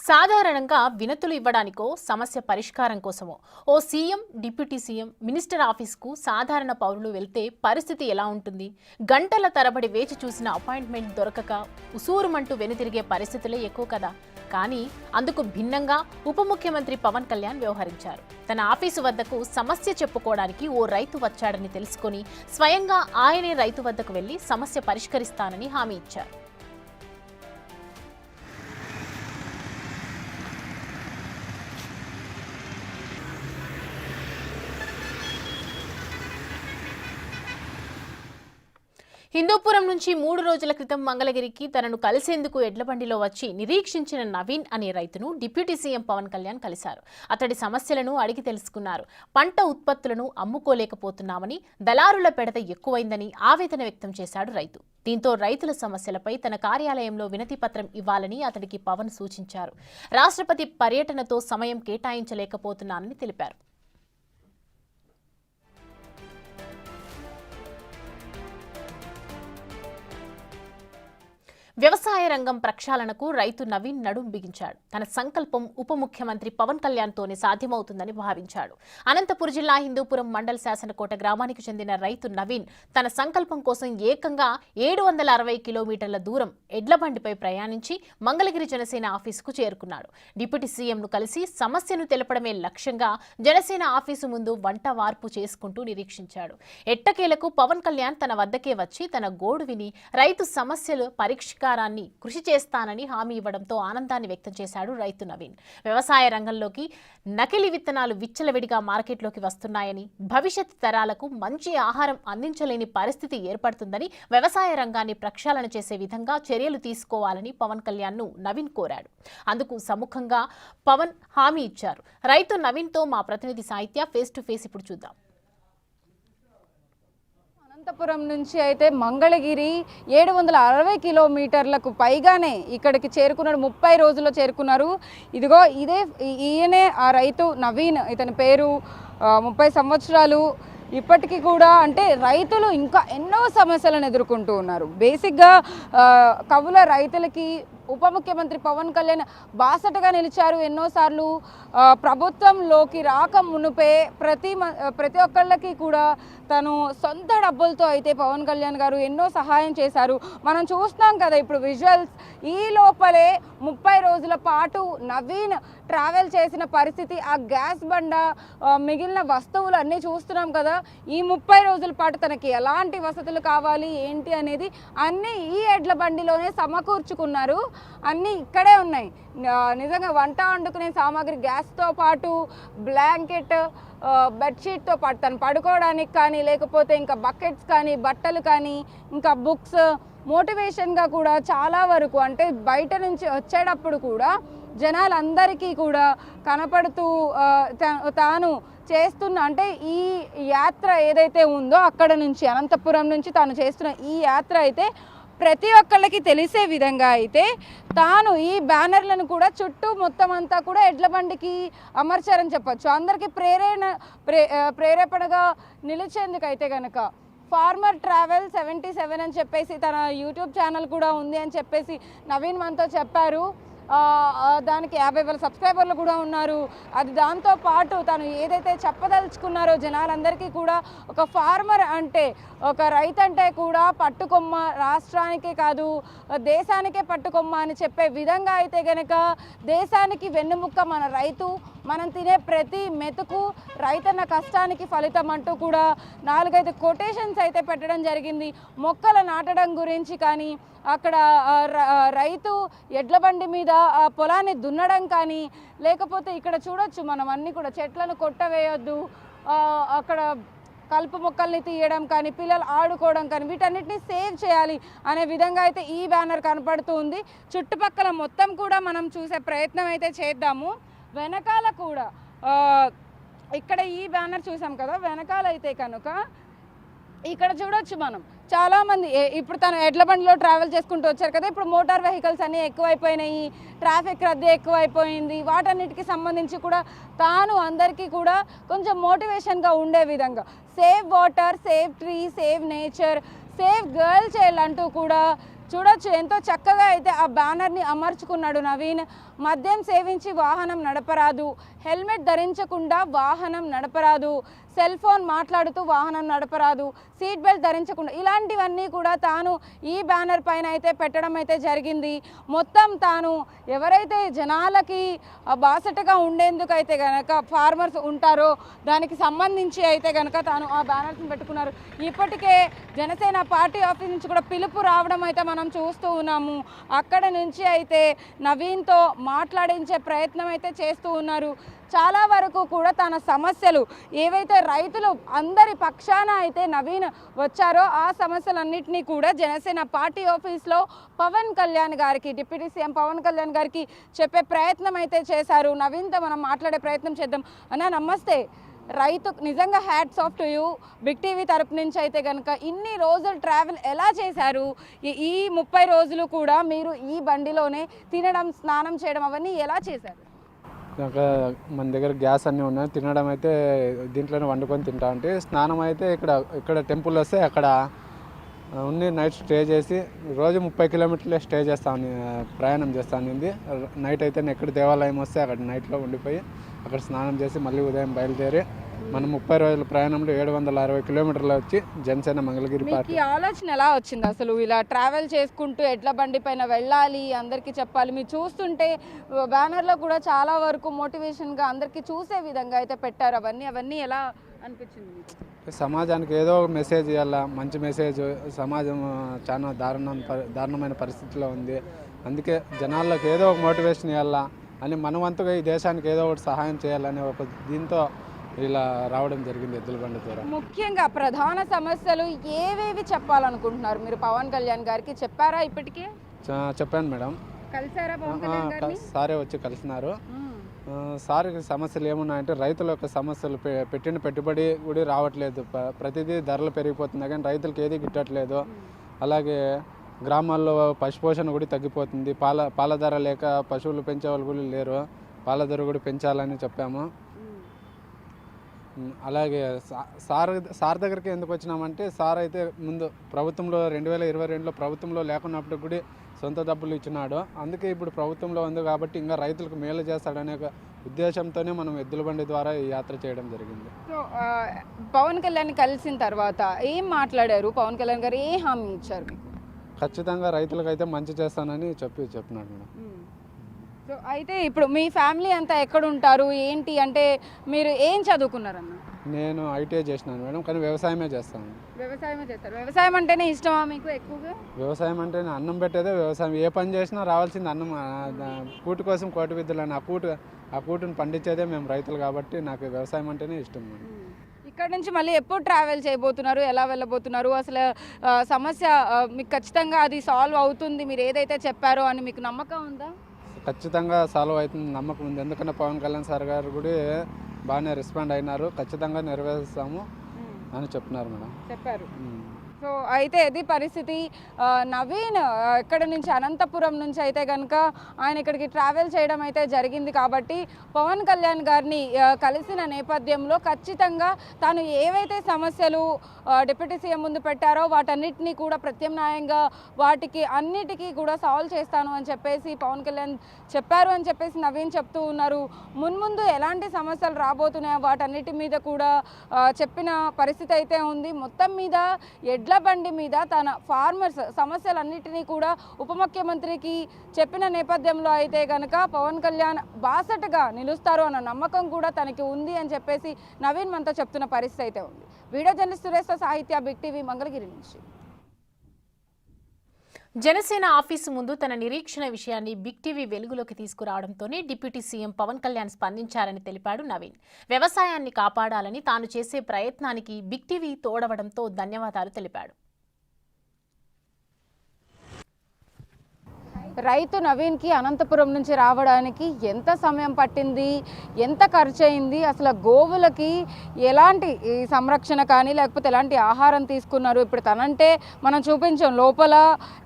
సాధారణంగా వినతులు ఇవ్వడానికో సమస్య పరిష్కారం కోసమో ఓ సీఎం, డిప్యూటీ సీఎం, మినిస్టర్ ఆఫీస్కు సాధారణ పౌరులు వెళ్తే పరిస్థితి ఎలా ఉంటుంది? గంటల తరబడి వేచి చూసిన అపాయింట్మెంట్ దొరకక ఉసూరుమంటూ వెనుతిరిగే పరిస్థితులే ఎక్కువ కదా. కానీ అందుకు భిన్నంగా ఉప ముఖ్యమంత్రి పవన్ కళ్యాణ్ వ్యవహరించారు. తన ఆఫీసు వద్దకు సమస్య చెప్పుకోవడానికి ఓ రైతు వచ్చాడని తెలుసుకొని స్వయంగా ఆయనే రైతు వద్దకు వెళ్లి సమస్య పరిష్కరిస్తానని హామీ ఇచ్చారు. హిందూపురం నుంచి 3 రోజుల క్రితం మంగళగిరికి తనను కలిసేందుకు ఎడ్లబండిలో వచ్చి నిరీక్షించిన నవీన్ అనే రైతును డిప్యూటీ సీఎం పవన్ కళ్యాణ్ కలిశారు. అతడి సమస్యలను అడిగి తెలుసుకున్నారు. పంట ఉత్పత్తులను అమ్ముకోలేకపోతున్నామని, దళారుల పెడత ఎక్కువైందని ఆవేదన వ్యక్తం చేశాడు రైతు. దీంతో రైతుల సమస్యలపై తన కార్యాలయంలో వినతి పత్రం ఇవ్వాలని అతడికి పవన్ సూచించారు. రాష్ట్రపతి పర్యటనతో సమయం కేటాయించలేకపోతున్నానని తెలిపారు. వ్యవసాయ రంగం ప్రక్షాళనకు రైతు నవీన్ నడుం బిగించాడు. తన సంకల్పం ఉప ముఖ్యమంత్రి పవన్ కళ్యాణ్తోనే సాధ్యమవుతుందని భావించాడు. అనంతపురం జిల్లా హిందూపురం మండల శాసనకోట గ్రామానికి చెందిన రైతు నవీన్ తన సంకల్పం కోసం ఏకంగా 760 కిలోమీటర్ల దూరం ఎడ్లబండిపై ప్రయాణించి మంగళగిరి జనసేన ఆఫీసుకు చేరుకున్నాడు. డిప్యూటీ సీఎంను కలిసి సమస్యను తెలపడమే లక్ష్యంగా జనసేన ఆఫీసు ముందు వంట వార్పు చేసుకుంటూ నిరీక్షించాడు. ఎట్టకేలకు పవన్ కళ్యాణ్ తన వద్దకే వచ్చి తన గోడు విని రైతు సమస్యలు పరిష్కారాన్ని కృషి చేస్తానని హామీ ఇవ్వడంతో ఆనందాన్ని వ్యక్తం చేశాడు రైతు నవీన్. వ్యవసాయ రంగంలోకి నకిలీ విత్తనాలు విచ్చలవిడిగా మార్కెట్లోకి వస్తున్నాయని, భవిష్యత్ తరాలకు మంచి ఆహారం అందించలేని పరిస్థితి ఏర్పడుతుందని, వ్యవసాయ రంగాన్ని ప్రక్షాళన చేసే విధంగా చర్యలు తీసుకోవాలని పవన్ కళ్యాణ్ను నవీన్ కోరాడు. అందుకు సముఖంగా పవన్ హామీ ఇచ్చారు. రైతు నవీన్తో మా ప్రతినిధి సాహిత్య ఫేస్ టు ఫేస్ ఇప్పుడు చూద్దాం. అనంతపురం నుంచి అయితే మంగళగిరి 760 కిలోమీటర్లకు పైగానే ఇక్కడికి చేరుకున్నాడు. 30 రోజుల్లో చేరుకున్నారు. ఇదిగో ఈయనే ఆ రైతు నవీన్. ఇతని పేరు 30 సంవత్సరాలు. ఇప్పటికీ కూడా అంటే రైతులు ఇంకా ఎన్నో సమస్యలను ఎదుర్కొంటూ ఉన్నారు. బేసిక్గా కవుల రైతులకి ఉప ముఖ్యమంత్రి పవన్ కళ్యాణ్ బాసటగా నిలిచారు. ఎన్నోసార్లు ప్రభుత్వంలోకి రాక మునుపే ప్రతి ఒక్కళ్ళకి కూడా తను సొంత డబ్బులతో అయితే పవన్ కళ్యాణ్ గారు ఎన్నో సహాయం చేశారు. మనం చూస్తున్నాం కదా ఇప్పుడు విజువల్స్. ఈ లోపలే 30 రోజుల పాటు నవీన్ ట్రావెల్ చేసిన పరిస్థితి, ఆ గ్యాస్ బండ, మిగిలిన వస్తువులు అన్నీ చూస్తున్నాం కదా. ఈ 30 రోజుల పాటు తనకి ఎలాంటి వసతులు కావాలి ఏంటి అనేది అన్నీ ఈ ఎడ్ల బండిలోనే సమకూర్చుకున్నారు. అన్నీ ఇక్కడే ఉన్నాయి. నిజంగా వంట వండుకునే సామాగ్రి, గ్యాస్తో పాటు బ్లాంకెట్, బెడ్షీట్తో పాటు తను పడుకోవడానికి కానీ, లేకపోతే ఇంకా బకెట్స్ కానీ, బట్టలు కానీ, ఇంకా బుక్స్, మోటివేషన్గా కూడా చాలా వరకు అంటే బయట నుంచి వచ్చేటప్పుడు కూడా జనాలందరికీ కూడా కనపడుతూ తాను చేస్తున్న అంటే ఈ యాత్ర ఏదైతే ఉందో అక్కడ నుంచి అనంతపురం నుంచి తాను చేస్తున్న ఈ యాత్ర అయితే ప్రతి ఒక్కళ్ళకి తెలిసే విధంగా అయితే తాను ఈ బ్యానర్లను కూడా చుట్టూ మొత్తం అంతా కూడా ఎడ్ల బండికి అమర్చారని చెప్పచ్చు. అందరికీ ప్రేరేపణగా నిలిచేందుకైతే కనుక ఫార్మర్ ట్రావెల్ 77 అని చెప్పేసి తన యూట్యూబ్ ఛానల్ కూడా ఉంది అని చెప్పేసి నవీన్ మనతో చెప్పారు. దానికి 50,000 సబ్స్క్రైబర్లు కూడా ఉన్నారు. అది దాంతో పాటు తను ఏదైతే చెప్పదలుచుకున్నారో జనాలందరికీ కూడా, ఒక ఫార్మర్ అంటే, ఒక రైతు అంటే కూడా పట్టుకొమ్మ, రాష్ట్రానికే కాదు దేశానికే పట్టుకొమ్మ అని చెప్పే విధంగా అయితే గనక దేశానికి వెన్నుముక్క మన రైతు, మనం తినే ప్రతి మెతుకు రైతన్న కష్టానికి ఫలితం అంటూ కూడా 4-5 కొటేషన్స్ అయితే పెట్టడం జరిగింది. మొక్కలు నాటడం గురించి కానీ, అక్కడ రైతు ఎడ్ల బండి మీద పొలాన్ని దున్నడం కానీ, లేకపోతే ఇక్కడ చూడొచ్చు మనం అన్నీ కూడా చెట్లను కొట్టవేయొద్దు, అక్కడ కలుపు మొక్కల్ని తీయడం కానీ, పిల్లలు ఆడుకోవడం కానీ, వీటన్నిటిని సేవ్ చేయాలి అనే విధంగా అయితే ఈ బ్యానర్ కనపడుతూ ఉంది. చుట్టుపక్కల మొత్తం కూడా మనం చూసే ప్రయత్నం అయితే చేద్దాము. వెనకాల కూడా ఇక్కడ ఈ బ్యానర్ చూసాం కదా, వెనకాల అయితే కనుక ఇక్కడ చూడొచ్చు మనం చాలామంది ఇప్పుడు తను ఎడ్ల బండిలో ట్రావెల్ చేసుకుంటూ వచ్చారు కదా. ఇప్పుడు మోటార్ వెహికల్స్ అన్నీ ఎక్కువైపోయినాయి, ట్రాఫిక్ రద్దీ ఎక్కువైపోయింది. వాటన్నిటికీ సంబంధించి కూడా తాను అందరికీ కూడా కొంచెం మోటివేషన్గా ఉండే విధంగా save water, save tree, save nature, save girl child అంటూ కూడా చూడొచ్చు ఎంతో చక్కగా అయితే ఆ బ్యానర్ని అమర్చుకున్నాడు నవీన్. మద్యం సేవించి వాహనం నడపరాదు, హెల్మెట్ ధరించకుండా వాహనం నడపరాదు, సెల్ ఫోన్ మాట్లాడుతూ వాహనం నడపరాదు, సీట్ బెల్ట్ ధరించకుండా, ఇలాంటివన్నీ కూడా తాను ఈ బ్యానర్ పైన అయితే పెట్టడం అయితే జరిగింది. మొత్తం తాను ఎవరైతే జనాలకి బాసటగా ఉండేందుకు అయితే గనక ఫార్మర్స్ ఉంటారో దానికి సంబంధించి అయితే గనక తాను ఆ బ్యానర్స్ని పెట్టుకున్నారు. ఇప్పటికే జనసేన పార్టీ ఆఫీస్ నుంచి కూడా పిలుపు రావడం అయితే మనం చూస్తూ ఉన్నాము. అక్కడ నుంచి అయితే నవీన్తో మాట్లాడించే ప్రయత్నం అయితే చేస్తూ ఉన్నారు. చాలా వరకు కూడా తన సమస్యలు ఏవైతే రైతులు అందరి పక్షాన అయితే నవీన్ వచ్చారో ఆ సమస్యలన్నింటినీ కూడా జనసేన పార్టీ ఆఫీస్లో పవన్ కళ్యాణ్ గారికి, డిప్యూటీ సీఎం పవన్ కళ్యాణ్ గారికి చెప్పే ప్రయత్నం అయితే చేశారు. నవీన్తో మనం మాట్లాడే ప్రయత్నం చేద్దాం. అన్నా నమస్తే. రైతు నిజంగా hats off to you. Big TV తరపు నుంచి అయితే కనుక ఇన్ని రోజులు ట్రావెల్ ఎలా చేశారు? ఈ 30 రోజులు కూడా మీరు ఈ బండిలోనే తినడం, స్నానం చేయడం అవన్నీ ఎలా చేశారు? మన దగ్గర గ్యాస్ అన్నీ ఉన్నాయి. తినడం అయితే దీంట్లోనే వండుకొని తింటా ఉంటే, స్నానం అయితే ఇక్కడ టెంపుల్ వస్తే అక్కడ ఉండి నైట్ స్టే చేసి రోజు 30 కిలోమీటర్లే స్టే చేస్తాను, ప్రయాణం చేస్తాను. నైట్ అయితే ఎక్కడ దేవాలయం వస్తే అక్కడ నైట్లో ఉండిపోయి అక్కడ స్నానం చేసి మళ్ళీ ఉదయం బయలుదేరి మనం 30 రోజుల ప్రయాణంలో 760 కిలోమీటర్లు వచ్చి జనసేన మంగళగిరి పార్టీ. ఈ ఆలోచన ఎలా వచ్చింది అసలు? ఇలా ట్రావెల్ చేసుకుంటూ ఎడ్ల బండి పైన వెళ్ళాలి, అందరికీ చెప్పాలి. మీరు చూస్తుంటే బ్యానర్లో కూడా చాలా వరకు మోటివేషన్గా అందరికీ చూసే విధంగా అయితే పెట్టారు. అవన్నీ ఎలా అనిపించింది? సమాజానికి ఏదో ఒక మెసేజ్ ఇవ్వాలా, మంచి మెసేజ్. సమాజం చాలా దారుణమైన పరిస్థితిలో ఉంది. అందుకే జనాల్లోకి ఏదో ఒక మోటివేషన్ ఇవ్వాలా అని మనవంతుగా ఈ దేశానికి ఏదో ఒకటి సహాయం చేయాలని ఒక దీంతో ఇలా రావడం జరిగింది ఎద్దుల బండి ద్వారా. ముఖ్యంగా ప్రధాన సమస్యలు ఏవేవి చెప్పాలనుకుంటున్నారు మీరు? పవన్ కళ్యాణ్ గారికి చెప్పారా? ఇప్పటికే చెప్పాను మేడం. కలిసారా పవన్ కళ్యాణ్ గారిని? సారే వచ్చి కలిసినారు. సార్కి సమస్యలు ఏమున్నాయంటే రైతుల యొక్క సమస్యలు, పెట్టిన పెట్టుబడి కూడా రావట్లేదు, ప్రతిదీ ధరలు పెరిగిపోతుంది కానీ రైతులకు ఏది గిట్టట్లేదు. అలాగే గ్రామాల్లో పశుపోషణ కూడా తగ్గిపోతుంది. పాల ధర లేక పశువులు పెంచే వాళ్ళు కూడా లేరు. పాల ధర కూడా పెంచాలని చెప్పాము. అలాగే సార్ దగ్గరికి ఎందుకు వచ్చినామంటే, సార్ అయితే ముందు ప్రభుత్వంలో 2022లో ప్రభుత్వంలో లేకున్నప్పుడు కూడా సొంత డబ్బులు ఇచ్చినాడు. అందుకే ఇప్పుడు ప్రభుత్వంలో ఉంది కాబట్టి ఇంకా రైతులకు మేలు చేస్తాడనే ఉద్దేశంతోనే మనం ఎద్దుల బండి ద్వారా ఈ యాత్ర చేయడం జరిగింది. సో పవన్ కళ్యాణ్ కలిసిన తర్వాత ఏం మాట్లాడారు? పవన్ కళ్యాణ్ గారు ఏ హామీ ఇచ్చారు మీకు? ఖచ్చితంగా రైతులకు అయితే మంచి చేస్తానని చెప్పినాడు మేడం. సో అయితే ఇప్పుడు మీ ఫ్యామిలీ అంతా ఎక్కడ ఉంటారు ఏంటి? అంటే మీరు ఏం చదువుకున్నారన్న? నేను ఐటీఐ చేసినాను మేడం, కానీ వ్యవసాయమే చేస్తాను. వ్యవసాయమే చేస్తారు. వ్యవసాయం అంటేనే ఇష్టమా మీకు ఎక్కువగా? వ్యవసాయం అంటే అన్నం పెట్టేదే వ్యవసాయం. ఏ పని చేసినా రావాల్సింది అన్నం. కూటి కోసం కోటి విద్యలు అని ఆ కూటును పండించేదే మేము రైతులు కాబట్టి నాకు వ్యవసాయం అంటేనే ఇష్టం మేడం. ఇక్కడ నుంచి మళ్ళీ ఎప్పుడు ట్రావెల్ చేయబోతున్నారు? ఎలా వెళ్ళబోతున్నారు? అసలు సమస్య మీకు ఖచ్చితంగా అది సాల్వ్ అవుతుంది మీరు ఏదైతే చెప్పారో అని మీకు నమ్మకం ఉందా? ఖచ్చితంగా సాల్వ్ అవుతుంది నమ్మకం ఉంది. ఎందుకంటే పవన్ కళ్యాణ్ సార్ గారు కూడా బాగానే రెస్పాండ్ అయినారు. ఖచ్చితంగా నెరవేరుస్తాము అని చెప్తున్నారు మేడం. చెప్పారు. సో అయితే ఇది పరిస్థితి. నవీన్ ఇక్కడ నుంచి అనంతపురం నుంచి అయితే కనుక ఆయన ఇక్కడికి ట్రావెల్ చేయడం అయితే జరిగింది కాబట్టి పవన్ కళ్యాణ్ గారిని కలిసిన నేపథ్యంలో ఖచ్చితంగా తాను ఏవైతే సమస్యలు డిప్యూటీ సీఎం ముందు పెట్టారో వాటన్నిటినీ కూడా ప్రత్యామ్నాయంగా వాటికి అన్నిటికీ కూడా సాల్వ్ చేస్తాను అని చెప్పేసి పవన్ కళ్యాణ్ చెప్పారు అని చెప్పేసి నవీన్ చెప్తూ ఉన్నారు. మున్ముందు ఎలాంటి సమస్యలు రాబోతున్నాయో వాటన్నిటి మీద కూడా చెప్పిన పరిస్థితి అయితే ఉంది. మొత్తం మీద ఎడ్ల బండి మీద తన ఫార్మర్స్ సమస్యలన్నిటినీ కూడా ఉప ముఖ్యమంత్రికి చెప్పిన నేపథ్యంలో అయితే కనుక పవన్ కళ్యాణ్ బాసటగా నిలుస్తారు అన్న నమ్మకం కూడా తనకి ఉంది అని చెప్పేసి నవీన్ మనతో చెప్తున్న పరిస్థితి అయితే ఉంది. వీడియో జర్నలిస్ట్ సురేష్తో సాహిత్య, బిగ్ టీవీ, మంగళగిరి నుంచి. జనసేన ఆఫీసు ముందు తన నిరీక్షణ విషయాన్ని బిగ్ టీవీ వెలుగులోకి తీసుకురావడంతోనే డిప్యూటీ సీఎం పవన్ కళ్యాణ్ స్పందించారని తెలిపాడు నవీన్. వ్యవసాయాన్ని కాపాడాలని తాను చేసే ప్రయత్నానికి బిగ్ టీవీ తోడవడంతో ధన్యవాదాలు తెలిపాడు. రైతు నవీన్కి అనంతపురం నుంచి రావడానికి ఎంత సమయం పట్టింది, ఎంత ఖర్చు అయింది, అసలు గోవులకి ఎలాంటి సంరక్షణ కానీ లేకపోతే ఎలాంటి ఆహారం తీసుకున్నారు, ఇప్పుడు తనంటే మనం చూపించాం లోపల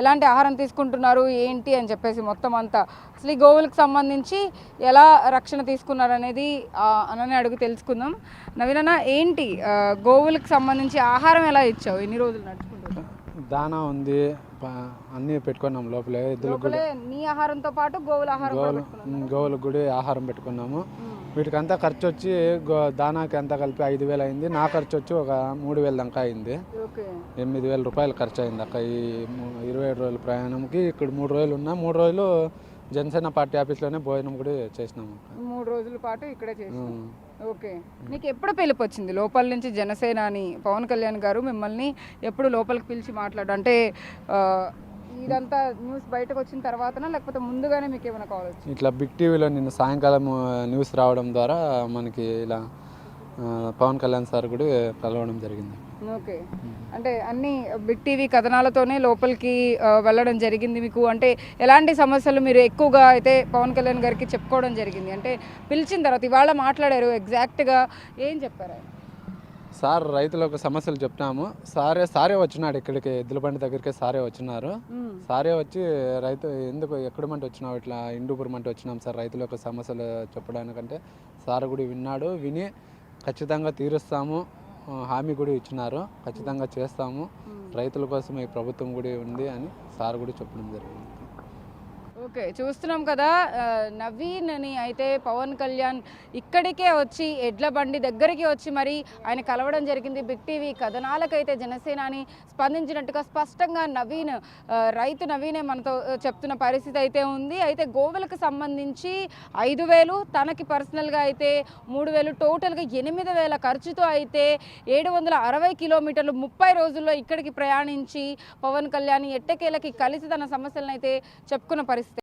ఎలాంటి ఆహారం తీసుకుంటున్నారు ఏంటి అని చెప్పేసి మొత్తం అంతా అసలు ఈ గోవులకు సంబంధించి ఎలా రక్షణ తీసుకున్నారు అనేది అనని అడుగు తెలుసుకుందాం. నవీన్ అన్న, ఏంటి గోవులకు సంబంధించి ఆహారం ఎలా ఇచ్చావు? ఎన్ని రోజులు నడుచుకుంటారు? దానా ఉంది, అన్నీ పెట్టుకున్నాం లోపలే. ఎద్దులకు కూడా లోపలే నీ ఆహారంతో పాటు గోవుల ఆహారం కూడా పెట్టుకున్నారా? గోవులకు కూడా ఆహారం పెట్టుకున్నాము. వీటికంతా ఖర్చు వచ్చి దానాకి అంతా కలిపి 5,000 అయింది. నా ఖర్చు వచ్చి ఒక 3,000 దాకా అయింది. ఓకే 8,000 రూపాయలు ఖర్చు అయింది అక్క. ఈ 27 రోజుల ప్రయాణంకి ఇక్కడ 3 రోజులు ఉన్నా. 3 రోజులు జనసేన పార్టీ ఆఫీస్లోనే భోజనం కూడా చేసినాము. 3 రోజుల పాటు ఇక్కడే చేసాం. ఓకే, నీకు ఎప్పుడు పిలుపు వచ్చింది లోపల నుంచి జనసేన అని? పవన్ కళ్యాణ్ గారు మిమ్మల్ని ఎప్పుడు లోపలికి పిలిచి మాట్లాడు అంటే ఇదంతా న్యూస్ బయటకు వచ్చిన తర్వాతనా లేకపోతే ముందుగానే మీకు ఏమైనా కాల్ వచ్చింది? ఇట్లా బిగ్ టీవీలో నిన్న సాయంకాలం న్యూస్ రావడం ద్వారా మనకి ఇలా పవన్ కళ్యాణ్ సార్ కూడా కలవడం జరిగింది. ఓకే, అంటే అన్ని బిగ్ టీవీ కథనాలతోనే లోపలికి వెళ్ళడం జరిగింది మీకు. అంటే ఎలాంటి సమస్యలు మీరు ఎక్కువగా అయితే పవన్ కళ్యాణ్ గారికి చెప్పుకోవడం జరిగింది? అంటే పిలిచిన తర్వాత ఇవాళ మాట్లాడారు, ఎగ్జాక్ట్గా ఏం చెప్పారు? సార్ రైతులకు సమస్యలు చెప్తాము. సారే వచ్చినాడు ఇక్కడికి, ఎద్దుల బండి దగ్గరికి సారే వచ్చినారు. సారే వచ్చి రైతు ఎందుకు ఎక్కడ మంటే వచ్చినావు, ఇట్లా ఇండూపురం అంటే వచ్చినాం సార్ రైతులకు సమస్యలు చెప్పడానికంటే సార్ కూడా విన్నాడు. విని ఖచ్చితంగా తీరుస్తాము, హామీ కూడా ఇచ్చినారు, ఖచ్చితంగా చేస్తాము, రైతుల కోసం ఈ ప్రభుత్వం కూడా ఉంది అని సార్ కూడా చెప్పడం జరిగింది. ఓకే, చూస్తున్నాం కదా నవీన్ అని అయితే పవన్ కళ్యాణ్ ఇక్కడికే వచ్చి ఎడ్ల బండి దగ్గరికి వచ్చి మరి ఆయన కలవడం జరిగింది. బిగ్ టీవీ కథనాలకైతే జనసేనాని స్పందించినట్టుగా స్పష్టంగా నవీన్ రైతు నవీనే మనతో చెప్తున్న పరిస్థితి అయితే ఉంది. అయితే గోవులకు సంబంధించి 5,000, తనకి పర్సనల్గా అయితే 3,000, టోటల్గా 8,000 ఖర్చుతో అయితే 760 కిలోమీటర్లు 30 రోజుల్లో ఇక్కడికి ప్రయాణించి పవన్ కళ్యాణ్ ఎట్టకేలకి కలిసి తన సమస్యలను అయితే చెప్పుకున్న పరిస్థితి.